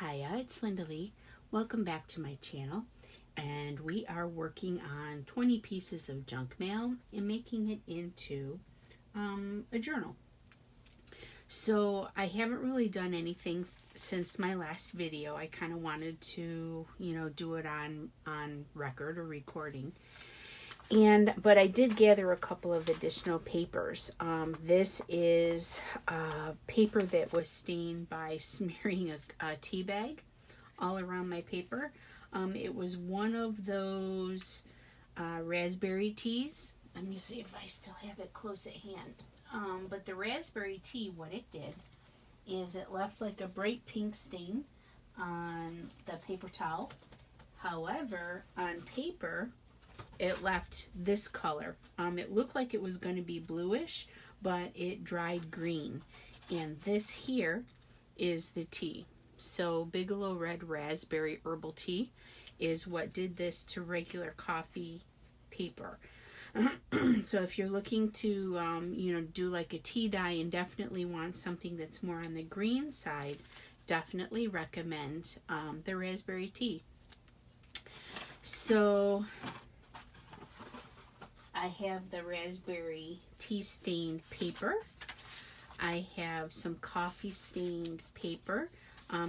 Hiya, it's LindaLee. Welcome back to my channel. And we are working on 20 pieces of junk mail and making it into a journal. So I haven't really done anything since my last video. I kind of wanted to, do it on record or recording. But I did gather a couple of additional papers. This is paper that was stained by smearing a tea bag all around my paper. It was one of those raspberry teas. Let me see if I still have it close at hand. But the raspberry tea, what it did is it left like a bright pink stain on the paper towel. However, on paper, it left this color. It looked like it was going to be bluish, but it dried green. And this here is the tea. So Bigelow Red Raspberry Herbal Tea is what did this to regular coffee paper. So if you're looking to, do like a tea dye and definitely want something that's more on the green side, definitely recommend the raspberry tea. So I have the raspberry tea stained paper. I have some coffee stained paper.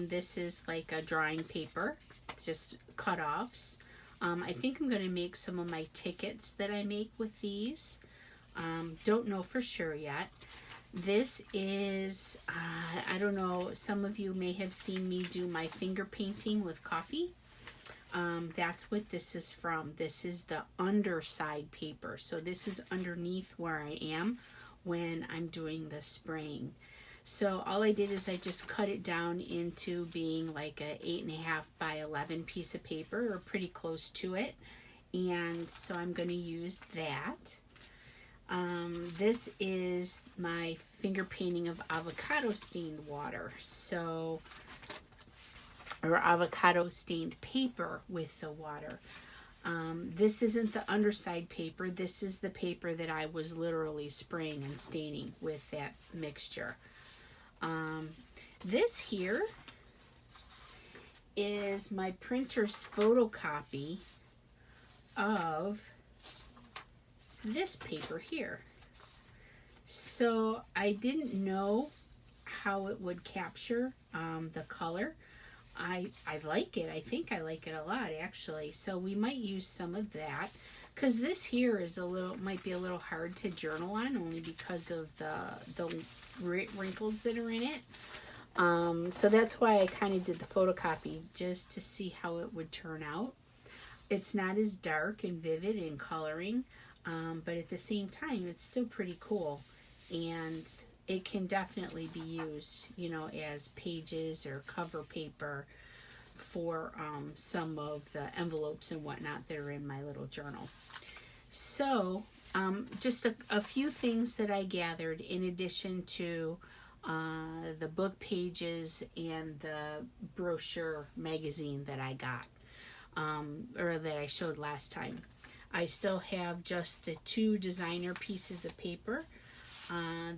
This is like a drawing paper, just cut-offs. I think I'm going to make some of my tickets that I make with these. Don't know for sure yet. This is, I don't know, some of you may have seen me do my finger painting with coffee. That's what this is from. This is the underside paper. So this is underneath where I am when I'm doing the spraying. So all I did is I just cut it down into being like a 8.5 by 11 piece of paper, or pretty close to it. And so I'm going to use that. This is my finger painting of avocado stained water. Or avocado stained paper with the water. This isn't the underside paper. This is the paper that I was literally spraying and staining with that mixture. This here is my printer's photocopy of this paper here. So I didn't know how it would capture the color. I like it. I think I like it a lot, actually. So we might use some of that, because this here is might be a little hard to journal on, only because of the wrinkles that are in it. So that's why I kind of did the photocopy, just to see how it would turn out. It's not as dark and vivid in coloring, but at the same time, it's still pretty cool. And it can definitely be used, as pages or cover paper for some of the envelopes and whatnot that are in my little journal. So just a few things that I gathered in addition to the book pages and the brochure magazine that I got, or that I showed last time. I still have just the 2 designer pieces of paper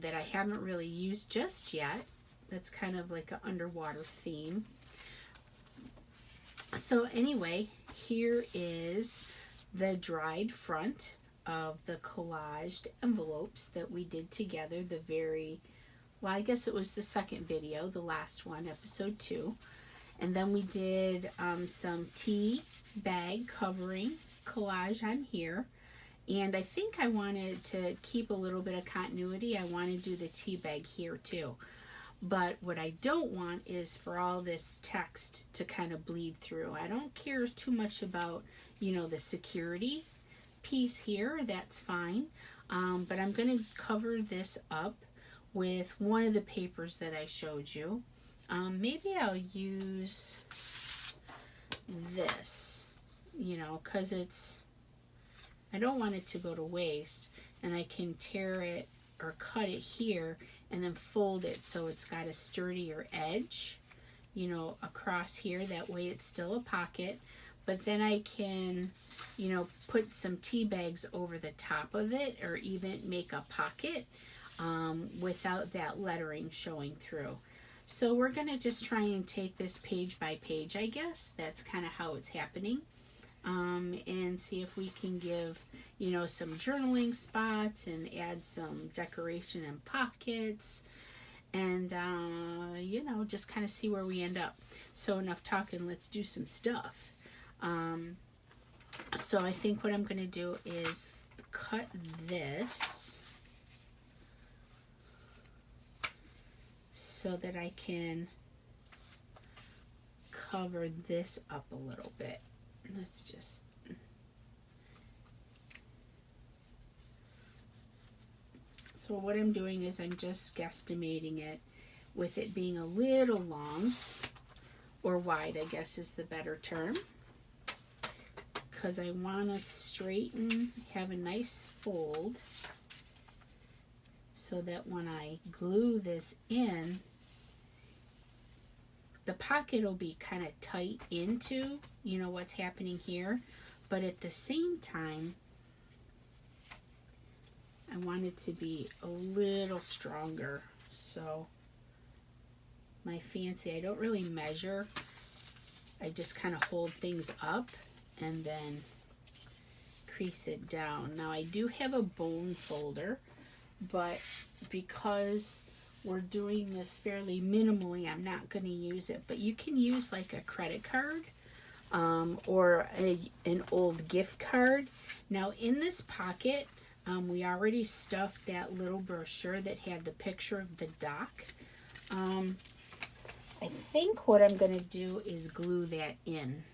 that I haven't really used just yet. That's kind of like an underwater theme. So anyway, here is the dried front of the collaged envelopes that we did together. I guess it was the second video, the last one, episode 2. And then we did some tea bag covering collage on here. And I think I wanted to keep a little bit of continuity. I want to do the tea bag here too. But what I don't want is for all this text to kind of bleed through. I don't care too much about, the security piece here. That's fine. But I'm going to cover this up with one of the papers that I showed you. Maybe I'll use this, because I don't want it to go to waste, and I can tear it or cut it here and then fold it so it's got a sturdier edge, across here. That way it's still a pocket, but then I can, put some tea bags over the top of it, or even make a pocket without that lettering showing through. So we're going to just try and take this page by page, I guess. That's kind of how it's happening. And see if we can give, you know, some journaling spots and add some decoration and pockets. And, you know, just kind of see where we end up. So enough talking, let's do some stuff. So I think what I'm going to do is cut this so that I can cover this up a little bit. Let's just... So what I'm doing is I'm just guesstimating it with it being a little long, or wide, I guess is the better term, because I want to straighten, have a nice fold, so that when I glue this in, the pocket will be kind of tight into, you know, what's happening here, but at the same time, I want it to be a little stronger. So my fancy, I don't really measure. I just kind of hold things up and then crease it down. Now I do have a bone folder, but because we're doing this fairly minimally, I'm not going to use it. But you can use like a credit card or an old gift card. Now in this pocket, we already stuffed that little brochure that had the picture of the dock. I think what I'm going to do is glue that in.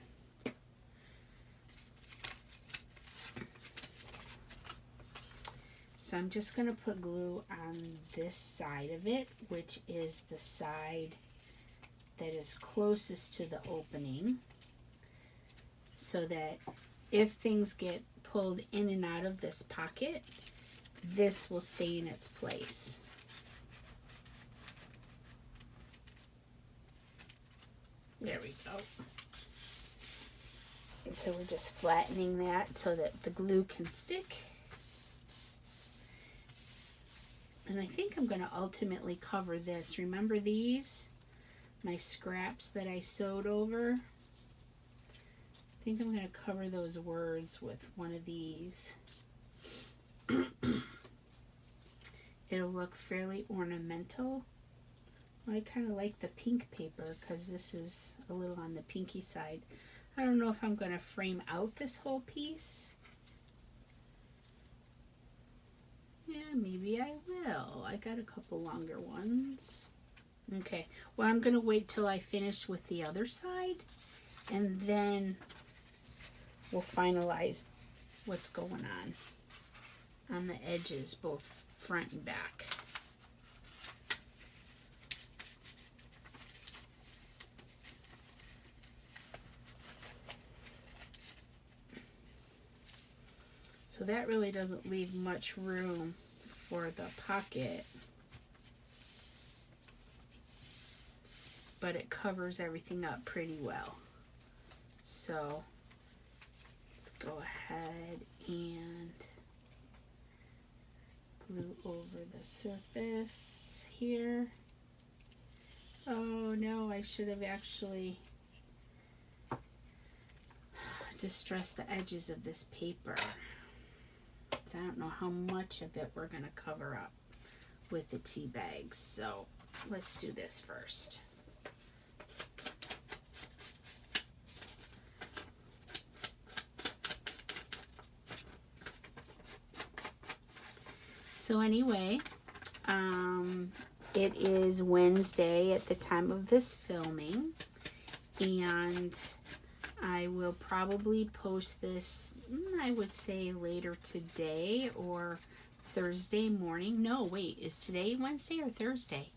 So I'm just going to put glue on this side of it, which is the side that is closest to the opening, so that if things get pulled in and out of this pocket, this will stay in its place. There we go. And so we're just flattening that so that the glue can stick. And I think I'm going to ultimately cover this. Remember these? My scraps that I sewed over? I think I'm going to cover those words with one of these. It'll look fairly ornamental. I kind of like the pink paper because this is a little on the pinky side. I don't know if I'm going to frame out this whole piece. Yeah, maybe I will. I got a couple longer ones. Okay, well I'm going to wait till I finish with the other side, and then we'll finalize what's going on the edges, both front and back. So that really doesn't leave much room for the pocket, but it covers everything up pretty well. So let's go ahead and glue over the surface here. Oh no, I should have actually distressed the edges of this paper. I don't know how much of it we're going to cover up with the tea bags, so let's do this first. So anyway, it is Wednesday at the time of this filming, and I will probably post this, I would say later today or Thursday morning. No, wait, is today Wednesday or Thursday?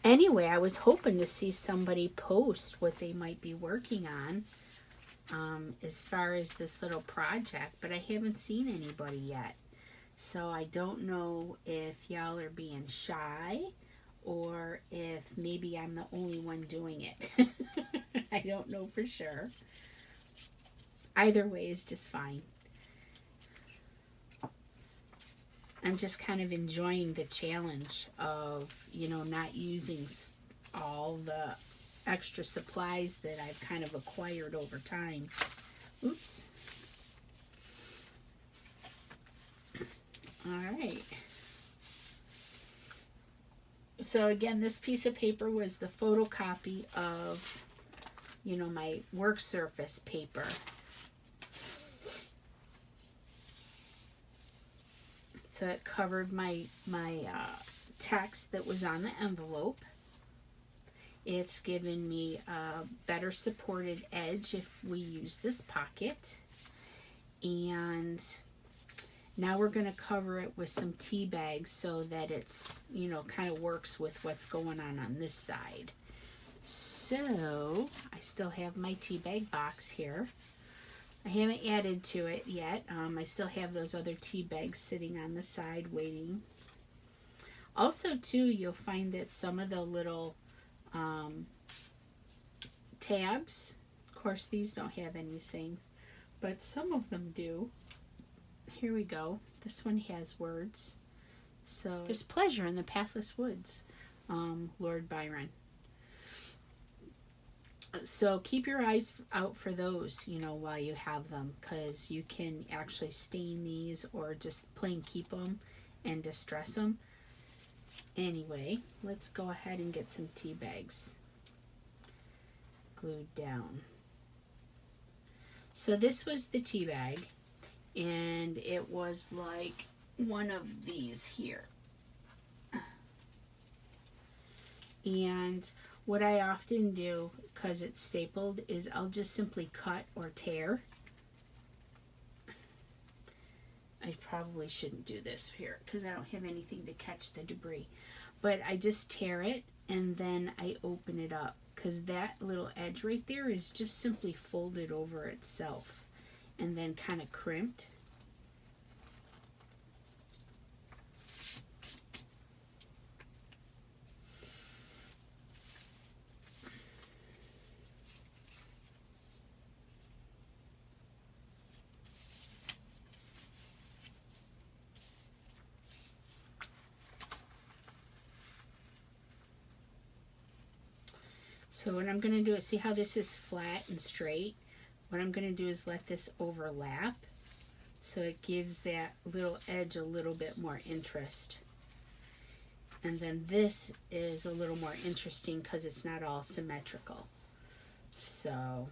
Anyway, I was hoping to see somebody post what they might be working on as far as this little project, but I haven't seen anybody yet. So I don't know if y'all are being shy or if maybe I'm the only one doing it. I don't know for sure. Either way is just fine. I'm just kind of enjoying the challenge of, you know, not using all the extra supplies that I've kind of acquired over time. Oops. All right. So again, this piece of paper was the photocopy of, you know, my work surface paper. So it covered my text that was on the envelope. It's given me a better supported edge if we use this pocket. And now we're going to cover it with some tea bags so that it's, you know, kind of works with what's going on this side. So I still have my tea bag box here. I haven't added to it yet. I still have those other tea bags sitting on the side waiting. Also, too, you'll find that some of the little tabs, of course, these don't have any sayings, but some of them do. Here we go. This one has words. So, there's pleasure in the pathless woods, Lord Byron. So keep your eyes out for those, you know, while you have them, because you can actually stain these or just plain keep them and distress them. Anyway, let's go ahead and get some tea bags glued down. So this was the tea bag, and it was like one of these here. And what I often do, because it's stapled, is I'll just simply cut or tear. I probably shouldn't do this here because I don't have anything to catch the debris. But I just tear it and then I open it up, because that little edge right there is just simply folded over itself and then kind of crimped. So what I'm going to do is, see how this is flat and straight? What I'm going to do is let this overlap so it gives that little edge a little bit more interest. And then this is a little more interesting because it's not all symmetrical. So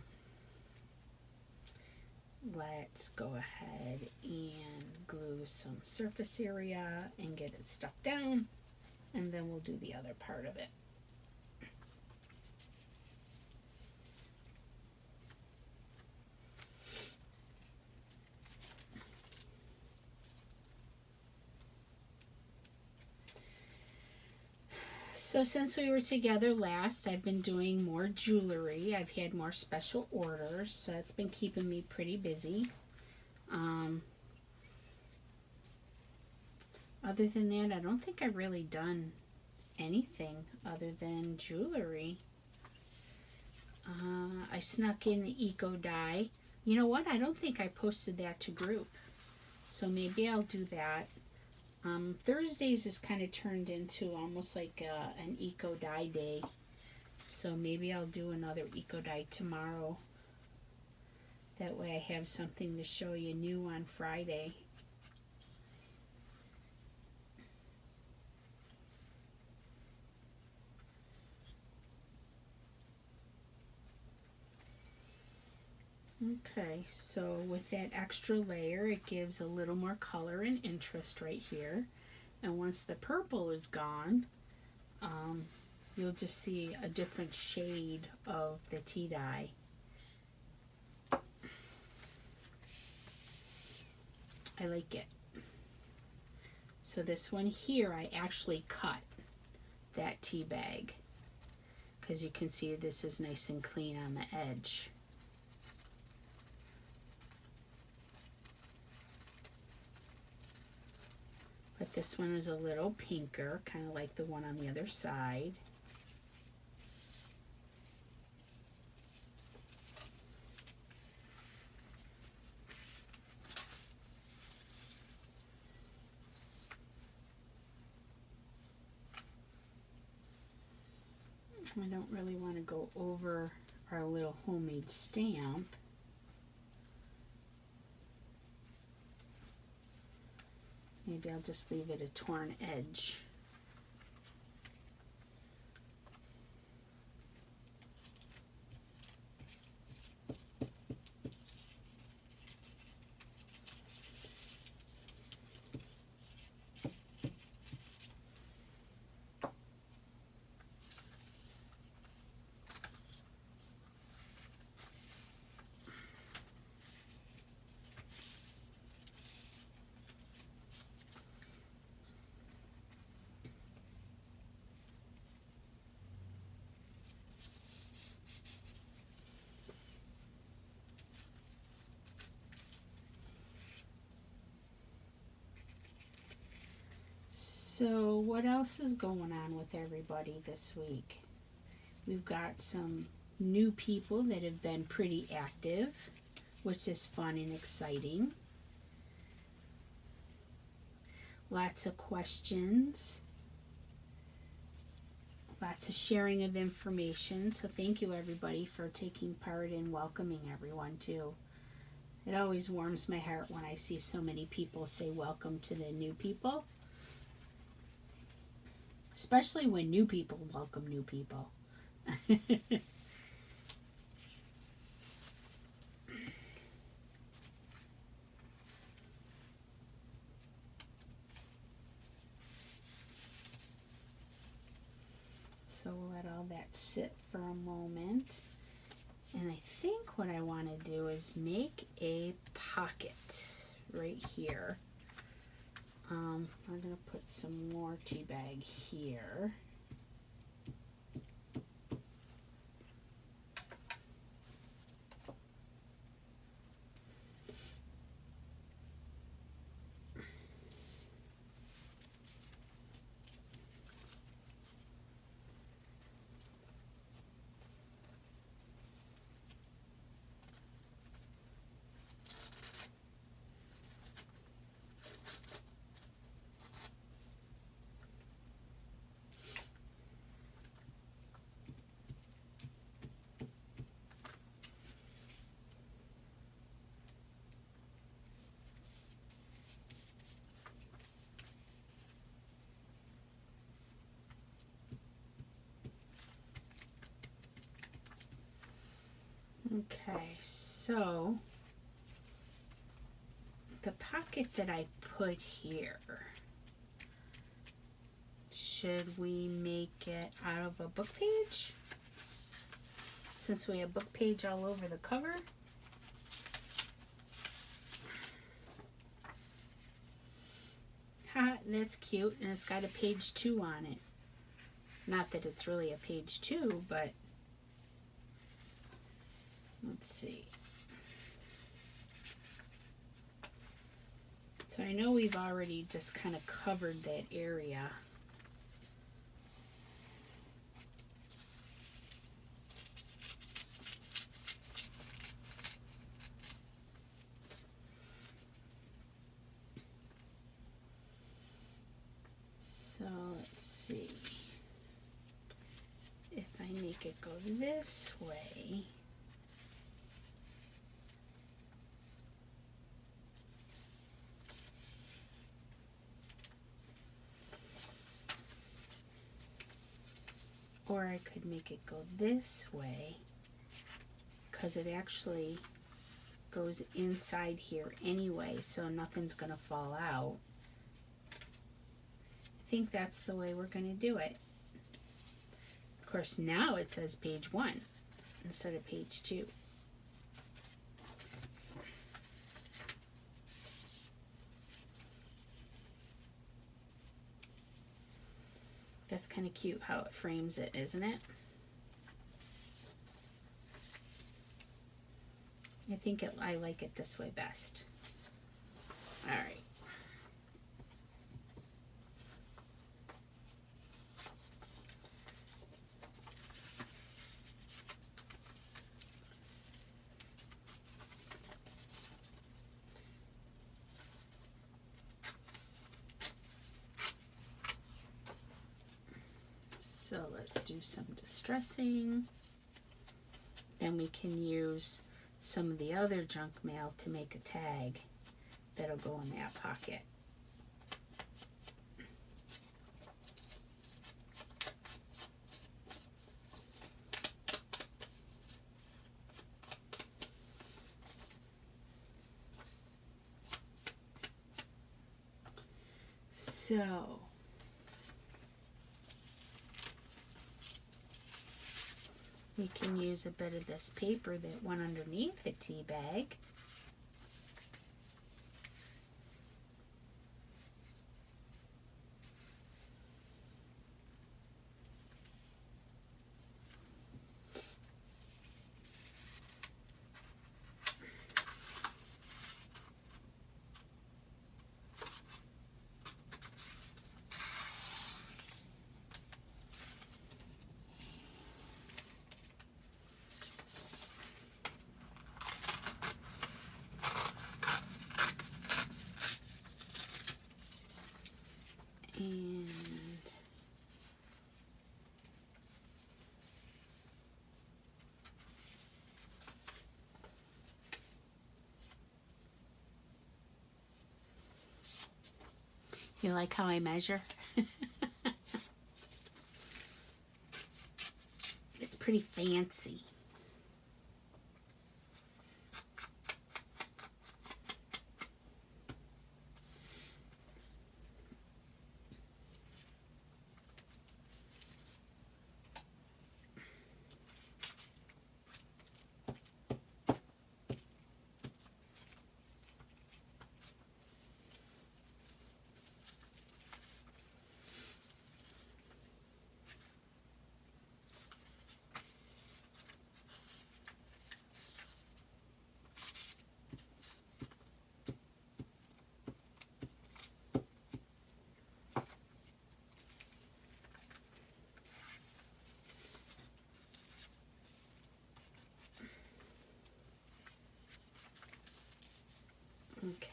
let's go ahead and glue some surface area and get it stuck down, and then we'll do the other part of it. So since we were together last, I've been doing more jewelry. I've had more special orders, so it's been keeping me pretty busy. Other than that, I don't think I've really done anything other than jewelry. I snuck in the Eco Die. You know what? I don't think I posted that to group, so maybe I'll do that. Thursdays is kind of turned into almost like an Eco Die day. So maybe I'll do another Eco Die tomorrow. That way I have something to show you new on Friday. Okay, so with that extra layer, it gives a little more color and interest right here. And once the purple is gone, you'll just see a different shade of the tea dye. I like it. So this one here, I actually cut that tea bag, because you can see this is nice and clean on the edge. But this one is a little pinker, kind of like the one on the other side. I don't really want to go over our little homemade stamp. Maybe I'll just leave it a torn edge. So what else is going on with everybody this week? We've got some new people that have been pretty active, which is fun and exciting. Lots of questions. Lots of sharing of information. So thank you everybody for taking part and welcoming everyone too. It always warms my heart when I see so many people say welcome to the new people. Especially when new people welcome new people. So we'll let all that sit for a moment. And I think what I want to do is make a pocket right here. We're going to put some more tea bag here. Okay, so the pocket that I put here, should we make it out of a book page? Since we have book page all over the cover. Ha, that's cute, and it's got a page 2 on it. Not that it's really a page 2, but let's see. So I know we've already just kind of covered that area. So let's see. If I make it go this way, or I could make it go this way, because it actually goes inside here anyway, so nothing's going to fall out. I think that's the way we're going to do it. Of course, now it says page 1 instead of page 2. That's kind of cute how it frames it, isn't it? I think I like it this way best. All right. So So let's do some distressing. Then we can use some of the other junk mail to make a tag that'll go in that pocket. So we can use a bit of this paper that went underneath the tea bag. And you like how I measure? It's pretty fancy.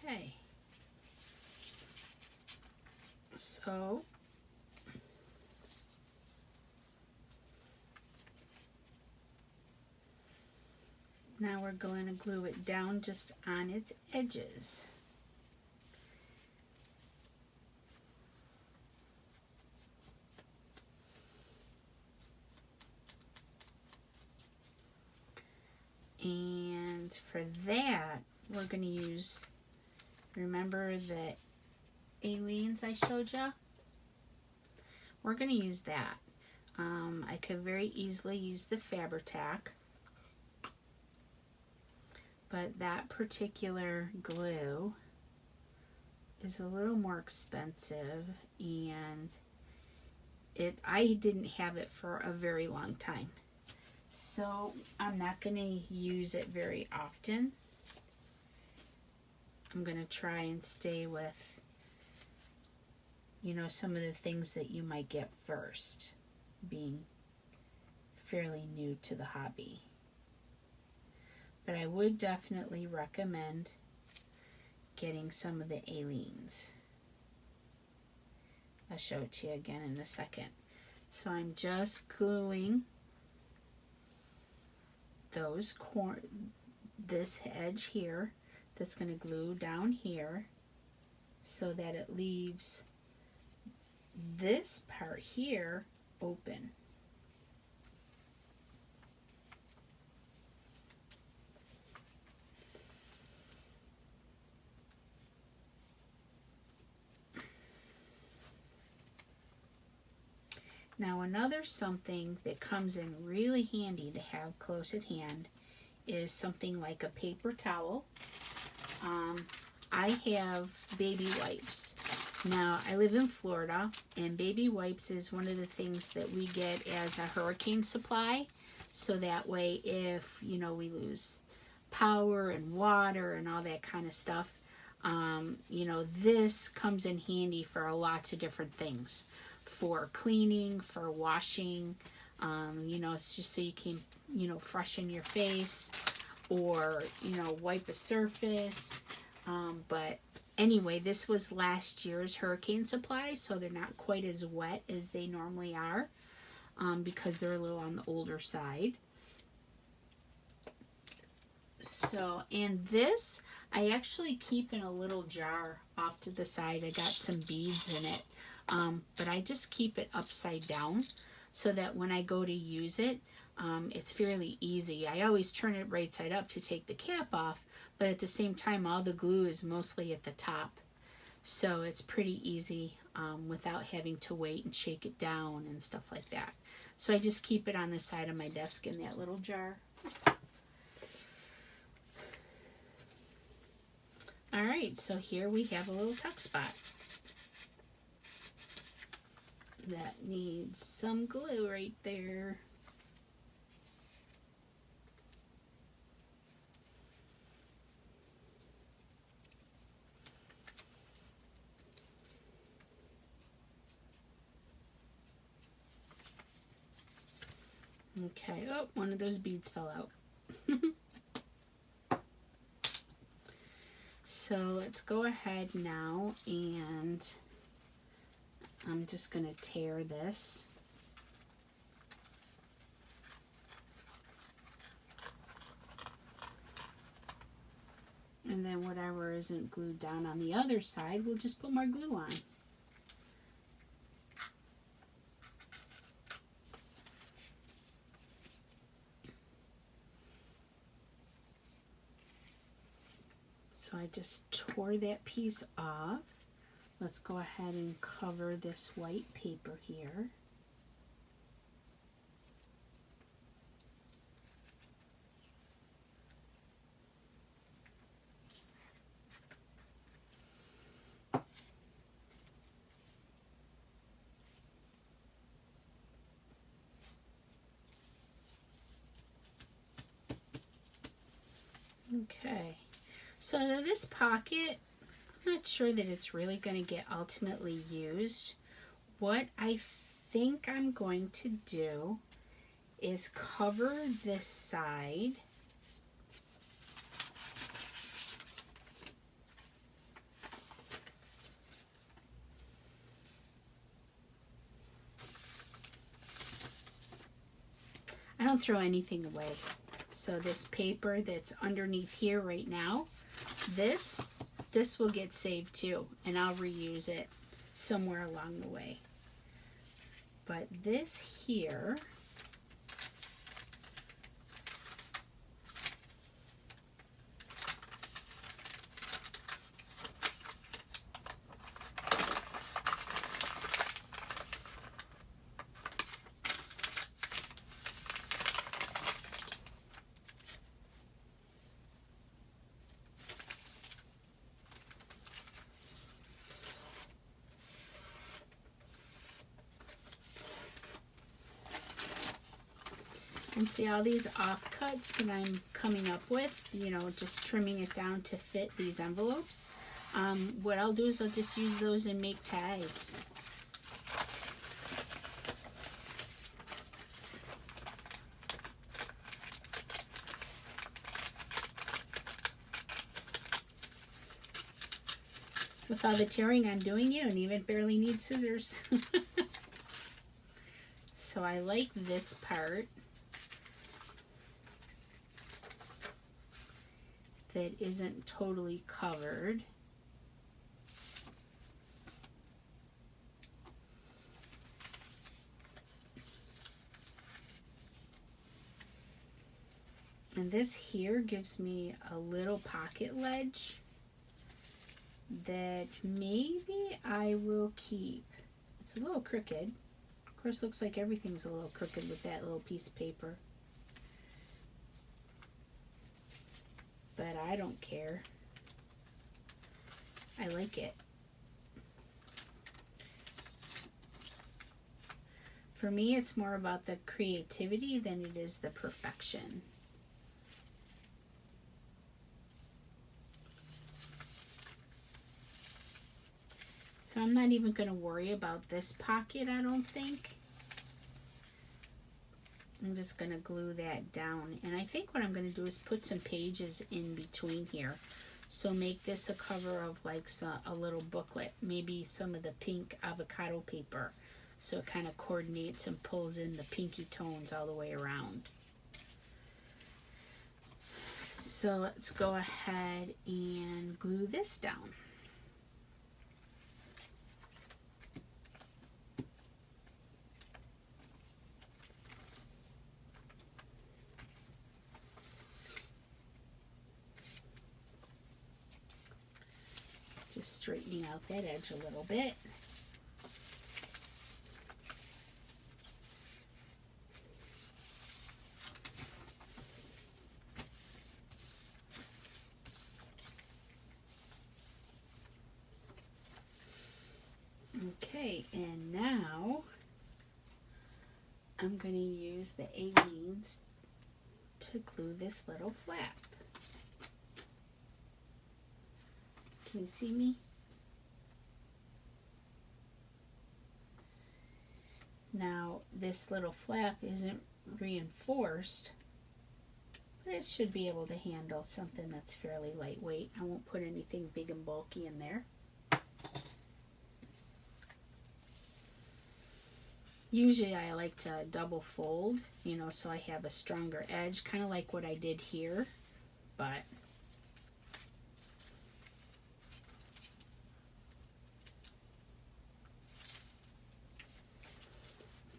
Okay, so now we're going to glue it down just on its edges. And for that, we're going to use, remember the aliens I showed you? We're going to use that. I could very easily use the Fabri-Tac, but that particular glue is a little more expensive, and I didn't have it for a very long time. So I'm not going to use it very often. I'm going to try and stay with, you know, some of the things that you might get first, being fairly new to the hobby. But I would definitely recommend getting some of the aliens. I'll show it to you again in a second. So I'm just gluing this edge here that's going to glue down here so that it leaves this part here open. Now another something that comes in really handy to have close at hand is something like a paper towel. I have baby wipes. Now I live in Florida, and baby wipes is one of the things that we get as a hurricane supply, so that way if, you know, we lose power and water and all that kind of stuff, you know, this comes in handy for lots of different things. For cleaning, for washing, you know, it's just so you can, you know, freshen your face or, you know, wipe a surface. But anyway, this was last year's hurricane supply, so they're not quite as wet as they normally are. because they're a little on the older side. So, and this I actually keep in a little jar off to the side. I got some beads in it, but I just keep it upside down so that when I go to use it, it's fairly easy. I always turn it right side up to take the cap off, but at the same time all the glue is mostly at the top, so it's pretty easy without having to wait and shake it down and stuff like that. So I just keep it on the side of my desk in that little jar. Alright, so here we have a little tuck spot that needs some glue right there. Okay, oh, one of those beads fell out. So let's go ahead now, and I'm just going to tear this. And then whatever isn't glued down on the other side, we'll just put more glue on. So I just tore that piece off. Let's go ahead and cover this white paper here. Okay. So this pocket, I'm not sure that it's really going to get ultimately used. What I think I'm going to do is cover this side . I don't throw anything away. So this paper that's underneath here right now, this will get saved too, and I'll reuse it somewhere along the way. But this here, and see all these offcuts that I'm coming up with, you know, just trimming it down to fit these envelopes. What I'll do is I'll just use those and make tags. With all the tearing I'm doing, you don't even barely need scissors. So I like this part that isn't totally covered. And this here gives me a little pocket ledge that maybe I will keep. It's a little crooked. Of course, looks like everything's a little crooked with that little piece of paper. But I don't care. I like it. For me, it's more about the creativity than it is the perfection. So I'm not even going to worry about this pocket, I don't think. I'm just going to glue that down. And I think what I'm going to do is put some pages in between here. So make this a cover of like a little booklet. Maybe some of the pink avocado paper. so it kind of coordinates and pulls in the pinky tones all the way around. So let's go ahead and glue this down. Just straightening out that edge a little bit. Okay, and now I'm going to use the A-Leans to glue this little flap. Can you see me? Now, this little flap isn't reinforced, but it should be able to handle something that's fairly lightweight. I won't put anything big and bulky in there. Usually I like to double fold, you know, so I have a stronger edge, kind of like what I did here, but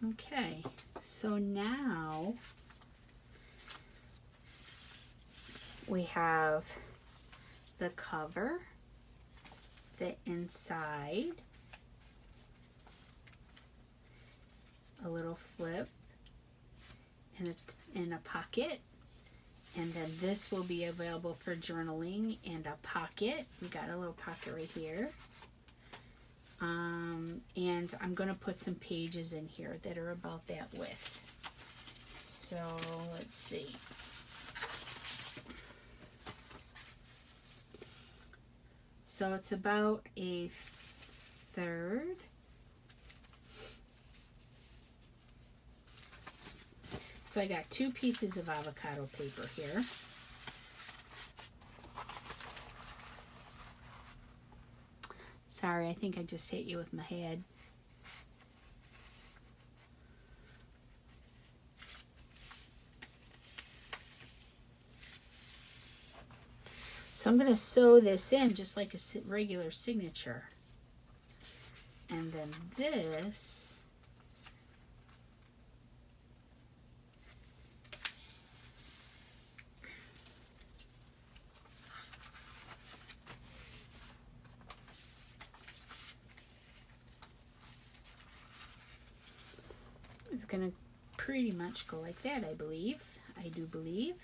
okay, so now we have the cover, the inside, a little flip, and a pocket, and then this will be available for journaling and a pocket. We got a little pocket right here. And I'm going to put some pages in here that are about that width. So let's see. So it's about a third. So I got 2 pieces of avocado paper here. Sorry, I think I just hit you with my head. So I'm going to sew this in just like a regular signature. And then this is going to pretty much go like that, I believe. I do believe.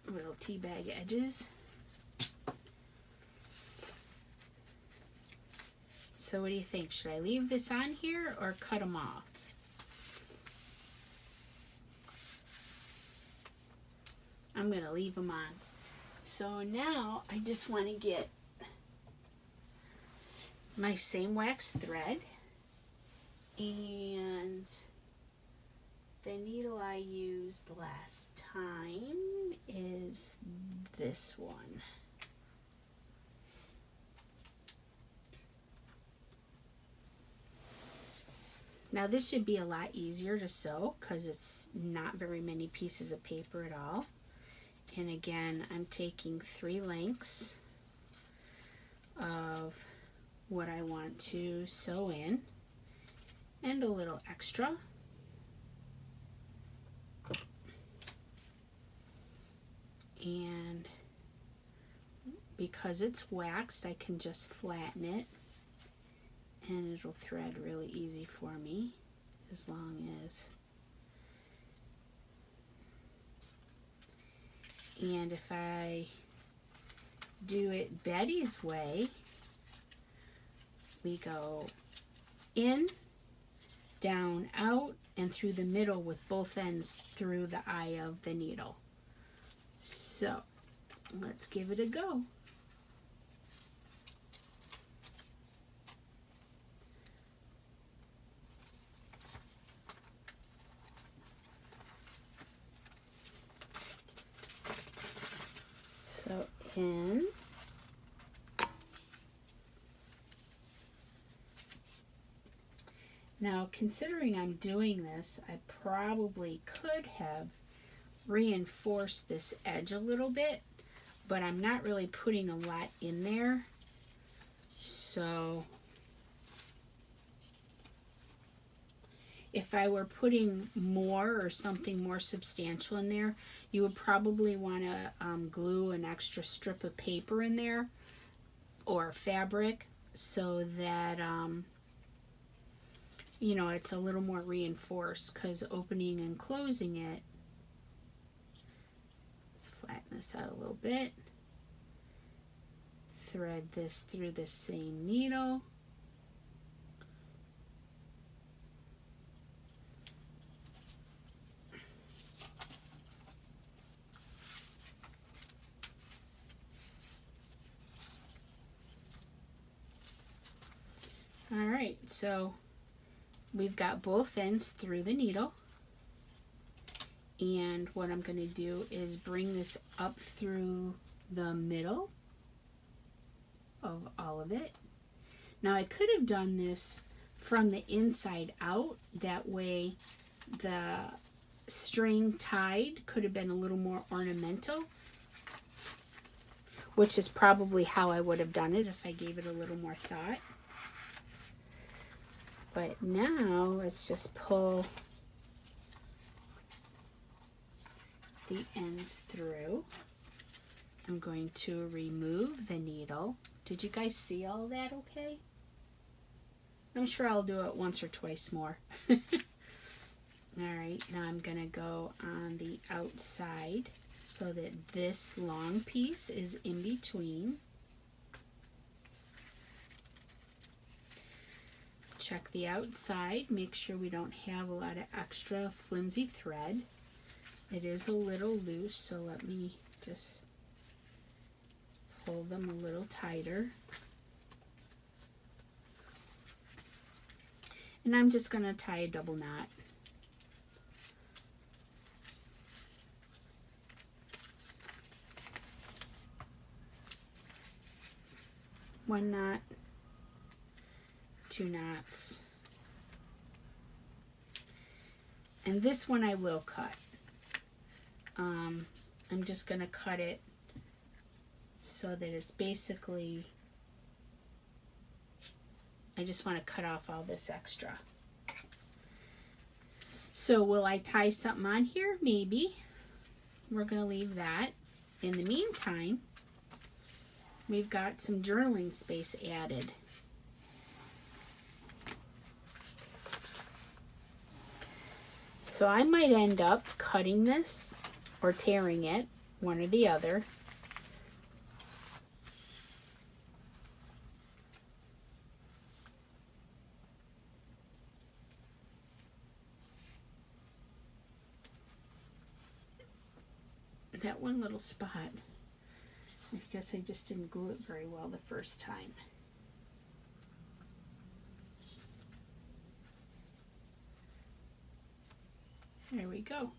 Little tea bag edges. So what do you think? Should I leave this on here or cut them off? I'm going to leave them on. So now I just want to get my same wax thread, and the needle I used last time is this one. Now this should be a lot easier to sew because it's not very many pieces of paper at all. And again, I'm taking 3 lengths of what I want to sew in and a little extra. And because it's waxed, I can just flatten it and it'll thread really easy for me, as long as. And if I do it Betty's way, we go in, down, out, and through the middle with both ends through the eye of the needle. So let's give it a go. pin. Now, considering I'm doing this, I probably could have reinforced this edge a little bit, but I'm not really putting a lot in there. So if I were putting more or something more substantial in there, you would probably want to glue an extra strip of paper in there or fabric so that you know, it's a little more reinforced, because opening and closing it, let's flatten this out a little bit, thread this through the same needle, all right, so we've got both ends through the needle, and what I'm going to do is bring this up through the middle of all of it. Now I could have done this from the inside out, that way the string tied could have been a little more ornamental, which is probably how I would have done it if I gave it a little more thought. But now let's just pull the ends through. I'm going to remove the needle. Did you guys see all that okay? I'm sure I'll do it once or twice more. Alright, now I'm going to go on the outside so that this long piece is in between. Check the outside, make sure we don't have a lot of extra flimsy thread. It is a little loose, so let me just pull them a little tighter. And I'm just going to tie a double knot. One knot, two knots, and this one I will cut. I'm just going to cut it so that it's basically, I just want to cut off all this extra. So will I tie something on here? Maybe. We're going to leave that. In the meantime, we've got some journaling space added. So I might end up cutting this or tearing it, one or the other. That one little spot, I guess I just didn't glue it very well the first time. There we go.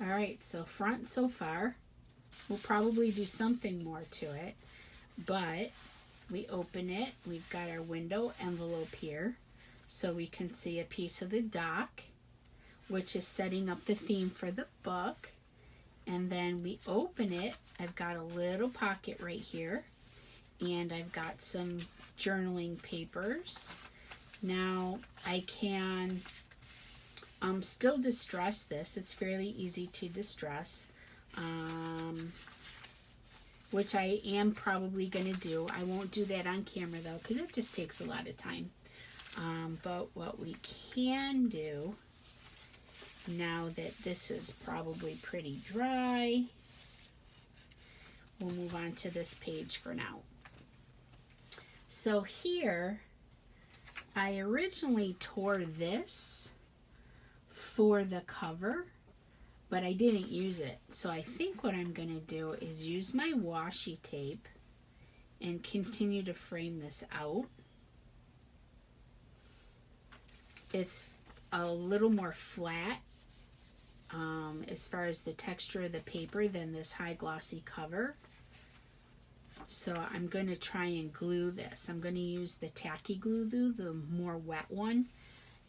All right, so front so far. We'll probably do something more to it, but we open it. We've got our window envelope here, so we can see a piece of the dock, which is setting up the theme for the book. And then we open it. I've got a little pocket right here, and I've got some journaling papers. Now I can still distress this. It's fairly easy to distress, which I am probably going to do. I won't do that on camera though, because it just takes a lot of time. But what we can do, now that this is probably pretty dry, we'll move on to this page for now. So here, I originally tore this for the cover, but I didn't use it. So I think what I'm going to do is use my washi tape and continue to frame this out. It's a little more flat as far as the texture of the paper than this high glossy cover. So I'm going to try and glue this. I'm going to use the tacky glue, the more wet one,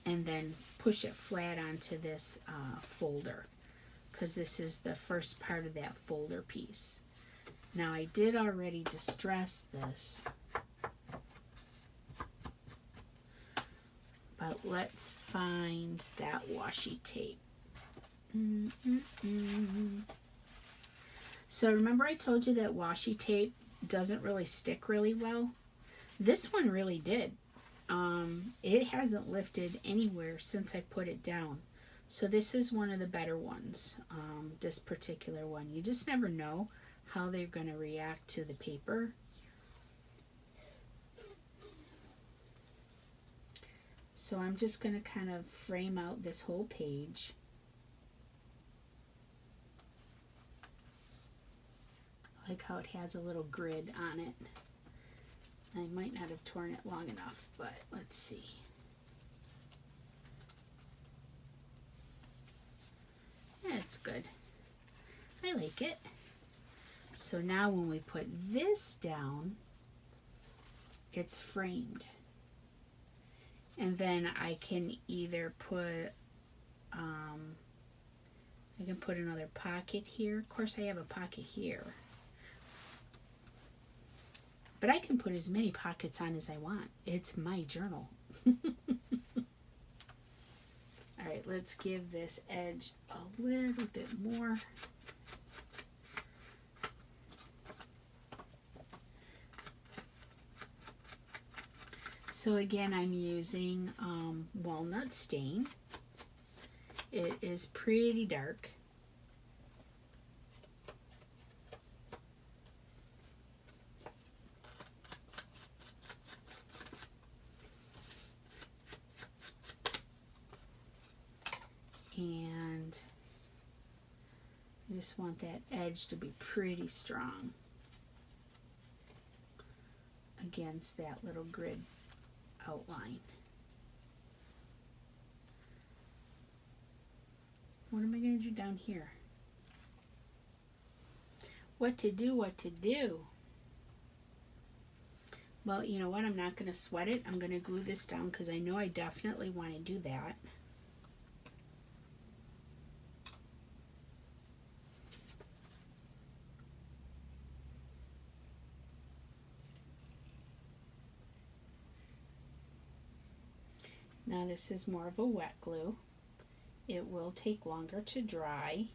and then push it flat onto this folder, because this is the first part of that folder piece. Now I did already distress this, but let's find that washi tape. So remember I told you that washi tape doesn't really stick really well? This one really did. It hasn't lifted anywhere since I put it down. So this is one of the better ones, this particular one. You just never know how they're going to react to the paper. So I'm just going to kind of frame out this whole page. I like how it has a little grid on it. I might not have torn it long enough, but let's see. Yeah, it's good. I like it. So now when we put this down, it's framed. And then I can either put, I can put another pocket here. Of course I have a pocket here. But I can put as many pockets on as I want. It's my journal. Alright, let's give this edge a little bit more. So again, I'm using walnut stain. It is pretty dark. And I just want that edge to be pretty strong against that little grid outline. What am I going to do down here? What to do, what to do? Well, you know what? I'm not going to sweat it. I'm going to glue this down because I know I definitely want to do that. Now this is more of a wet glue. It will take longer to dry.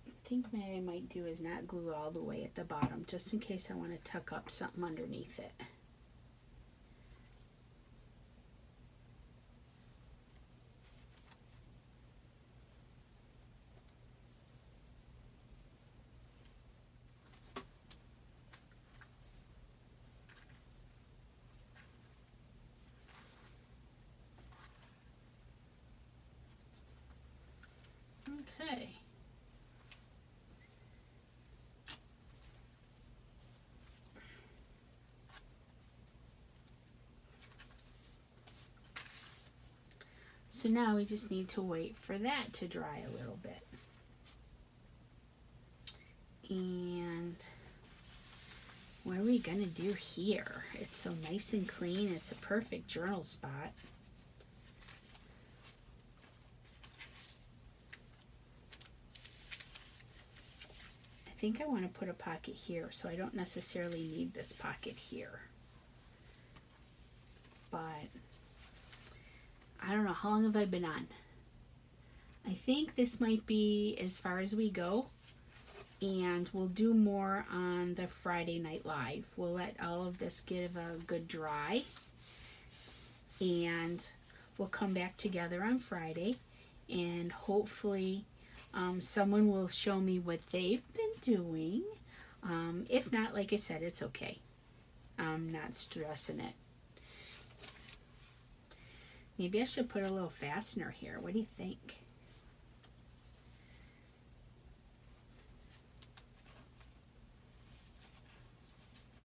I think what I might do is not glue it all the way at the bottom, just in case I want to tuck up something underneath it. Okay. So now we just need to wait for that to dry a little bit. And what are we gonna do here? It's so nice and clean. It's a perfect journal spot. I think I want to put a pocket here, so I don't necessarily need this pocket here. But I don't know, how long have I been on? I think this might be as far as we go, and we'll do more on the Friday Night Live. We'll let all of this give a good dry, and we'll come back together on Friday, and hopefully someone will show me what they've been doing. If not, like I said, it's okay. I'm not stressing it. Maybe I should put a little fastener here. What do you think?